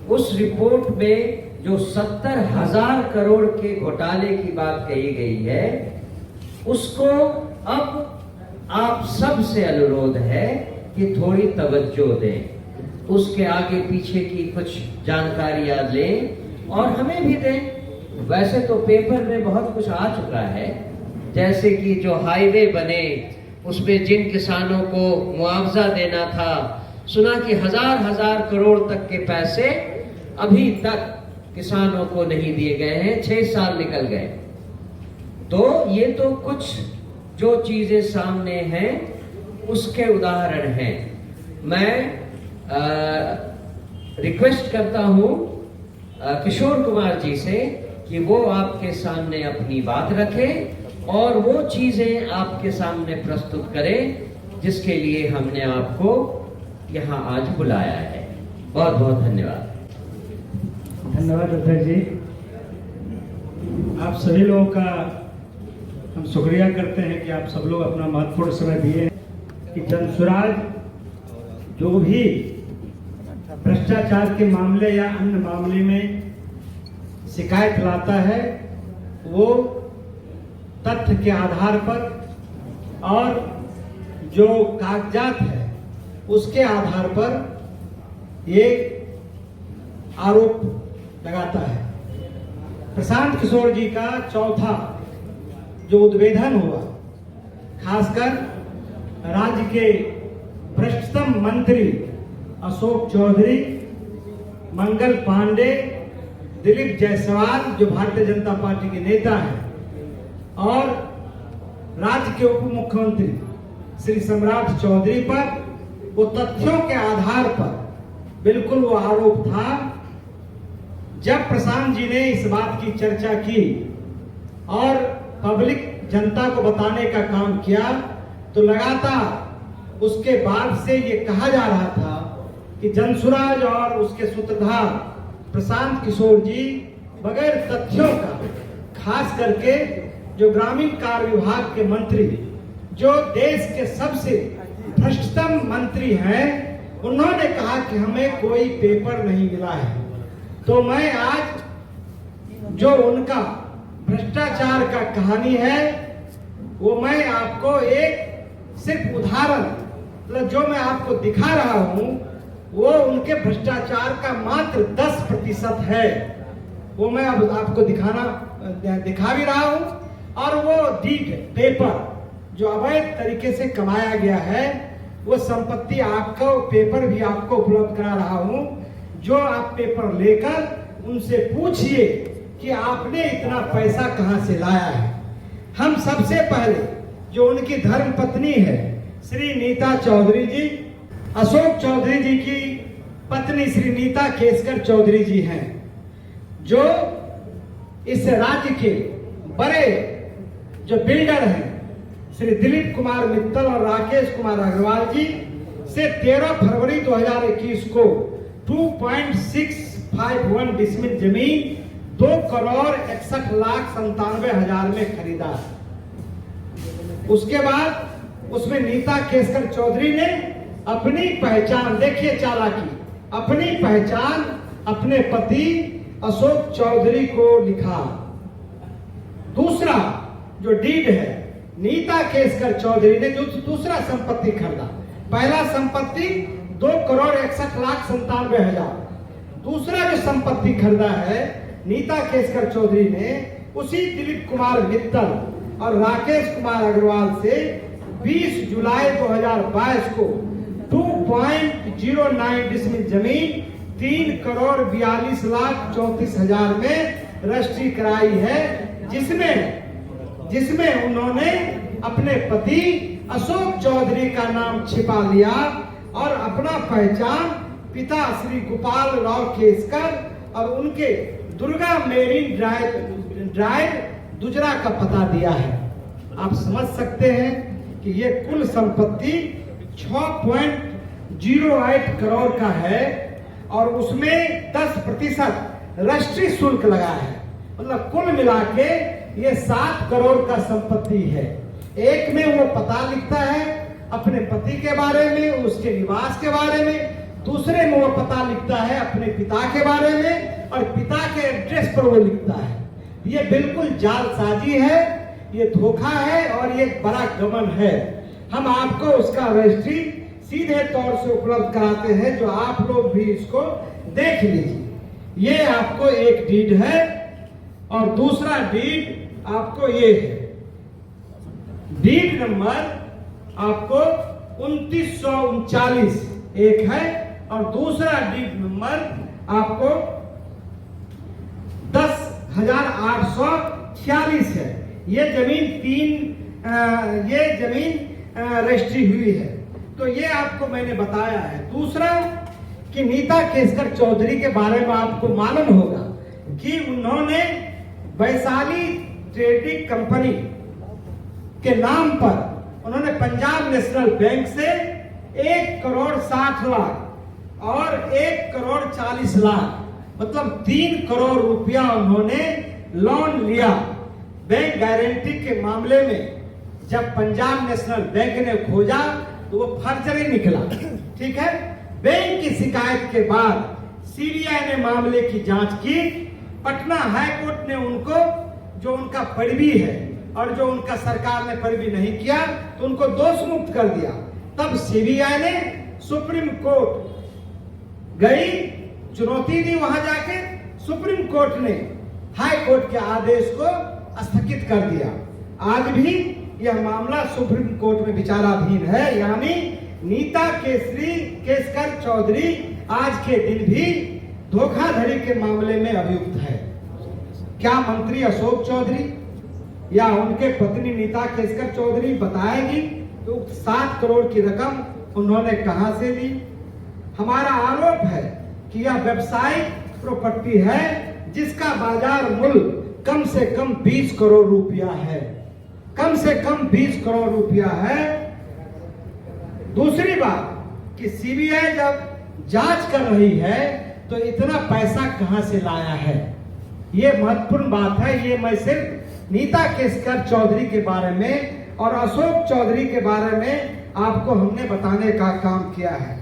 उस रिपोर्ट में जो 70,000 करोड़ के घोटाले की बात कही गई है, उसको अब आप सब से अनुरोध है कि थोड़ी तवज्जो दें, उसके आगे पीछे की कुछ जानकारियां लें और हमें भी दें। वैसे तो पेपर में बहुत कुछ आ चुका है, जैसे कि जो हाईवे बने उसमें जिन किसानों को मुआवजा देना था, सुना कि हजार करोड़ तक के पैसे अभी तक किसानों को नहीं दिए गए हैं, 6 साल निकल गए। तो ये तो कुछ जो चीजें सामने हैं उसके उदाहरण हैं। मैं रिक्वेस्ट करता हूं किशोर कुमार जी से कि वो आपके सामने अपनी बात रखें और वो चीजें आपके सामने प्रस्तुत करें जिसके लिए हमने आपको यहाँ आज बुलाया है। बहुत बहुत धन्यवाद। धन्यवाद अध्यक्ष जी। आप सभी लोगों का हम शुक्रिया करते हैं कि आप सब लोग अपना महत्वपूर्ण समय दिए हैं कि जनसुराज जो भी भ्रष्टाचार के मामले या अन्य मामले में शिकायत लाता है वो तथ्य के आधार पर और जो कागजात है उसके आधार पर ये आरोप लगाता है। प्रशांत किशोर जी का चौथा जो उद्भेदन हुआ, खासकर राज्य के भ्रष्टतम मंत्री अशोक चौधरी, मंगल पांडे, दिलीप जायसवाल जो भारतीय जनता पार्टी के नेता हैं, और राज्य के उप मुख्यमंत्री श्री सम्राट चौधरी पर वो तथ्यों के आधार पर बिल्कुल वो आरोप था। जब प्रशांत जी ने इस बात की चर्चा की और पब्लिक जनता को बताने का काम किया तो लगातार उसके बाद से ये कहा जा रहा था कि जनसुराज और उसके सूत्रधार प्रशांत किशोर जी बगैर तथ्यों का, खास करके जो ग्रामीण कार्य विभाग के मंत्री जो देश के सबसे भ्रष्टतम मंत्री हैं, उन्होंने कहा कि हमें कोई पेपर नहीं मिला है। तो मैं आज जो उनका भ्रष्टाचार का कहानी है वो मैं आपको एक सिर्फ उदाहरण मतलब जो मैं आपको दिखा रहा हूं वो उनके भ्रष्टाचार का मात्र 10% है। वो मैं अब आपको दिखा भी रहा हूं। और वो डीड पेपर जो अवैध तरीके से कमाया गया है वो संपत्ति आपको पेपर भी आपको उपलब्ध करा रहा हूं। जो आप पेपर लेकर उनसे पूछिए कि आपने इतना पैसा कहां से लाया है। हम सबसे पहले जो उनकी धर्म पत्नी है श्री नीता चौधरी जी, अशोक चौधरी जी की पत्नी श्री नीता केसकर चौधरी जी हैं, जो इस राज्य के बड़े जो बिल्डर हैं श्री दिलीप कुमार मित्तल और राकेश कुमार अग्रवाल जी से 13 फरवरी 2021 को 2.651 डिसमिल जमीन 2,61,97,000 में खरीदा। उसके बाद उसमें नीता केसकर चौधरी ने अपनी पहचान, देखिए चालाकी, अपनी पहचान अपने पति अशोक चौधरी को लिखा। दूसरा जो डीड है, नीता केसकर चौधरी ने जो दूसरा संपत्ति खरीदा, पहला संपत्ति 2,61,97,000, दूसरा जो संपत्ति खरीदा है नीता केसकर चौधरी ने उसी दिलीप कुमार मित्तल और राकेश कुमार अग्रवाल से 20 जुलाई 2022 को 2.09 डिसमिल जमीन 3,42,34,000 में रजिस्ट्री कराई है, जिसमें उन्होंने अपने पति अशोक चौधरी का नाम छिपा लिया और अपना पहचान पिता श्री गोपाल राव केसकर और उनके दुर्गा मेरीन ड्राइव दुजरा का पता दिया है। आप समझ सकते हैं कि ये कुल संपत्ति 6.08 करोड़ का है और उसमें 10% रजिस्ट्री शुल्क लगा है। मतलब कुल मिला के ये 7 करोड़ का संपत्ति है। एक में वो पता लिखता है अपने पति के बारे में, उसके निवास के बारे में, दूसरे में वो पता लिखता है अपने पिता के बारे में और पिता के एड्रेस पर वो लिखता है। ये बिल्कुल जालसाजी है, ये धोखा है और ये बड़ा गबन है। हम आपको उसका रजिस्ट्री सीधे तौर से उपलब्ध कराते हैं, जो आप लोग भी इसको देख लीजिए। ये आपको एक डीड है और दूसरा डीड आपको ये है। डीड नंबर आपको 2939 एक है और दूसरा डीड नंबर आपको 10,846 है। ये जमीन रजिस्ट्री हुई है। तो ये आपको मैंने बताया है। दूसरा कि नीता केसकर चौधरी के बारे में आपको मालूम होगा कि उन्होंने वैशाली ट्रेडिंग कंपनी के नाम पर उन्होंने पंजाब नेशनल बैंक से 1,60,00,000 और 1,40,00,000 मतलब 3 करोड़ रुपया उन्होंने लोन लिया। बैंक गारंटी के मामले में जब पंजाब नेशनल बैंक ने खोजा तो वो फर्जरी निकला। ठीक है, बैंक की शिकायत के बाद सीबीआई ने मामले की जांच की। पटना हाई कोर्ट ने उनको, जो उनका पैरवी है और जो उनका सरकार ने पैरवी नहीं किया, तो उनको दोष मुक्त कर दिया। तब सीबीआई ने सुप्रीम कोर्ट गई, चुनौती दी। वहां जाके सुप्रीम कोर्ट ने हाई कोर्ट के आदेश को स्थगित कर दिया। आज भी यह मामला सुप्रीम कोर्ट में विचाराधीन है। यानी नीता केसकर चौधरी आज के दिन भी धोखाधड़ी के मामले में अभियुक्त है। क्या मंत्री अशोक चौधरी या उनके पत्नी नीता केसकर चौधरी बताएगी तो 7 करोड़ की रकम उन्होंने कहां से ली? हमारा आरोप है कि यह व्यवसायिक प्रॉपर्टी है जिसका बाजार मूल्य कम से कम 20 करोड़ रुपया है। कम से कम 20 करोड़ रुपया है। दूसरी बात कि सीबीआई जब जांच कर रही है तो इतना पैसा कहां से लाया है, ये महत्वपूर्ण बात है। ये मैं सिर्फ नीता केसकर चौधरी के बारे में और अशोक चौधरी के बारे में आपको हमने बताने का काम किया है।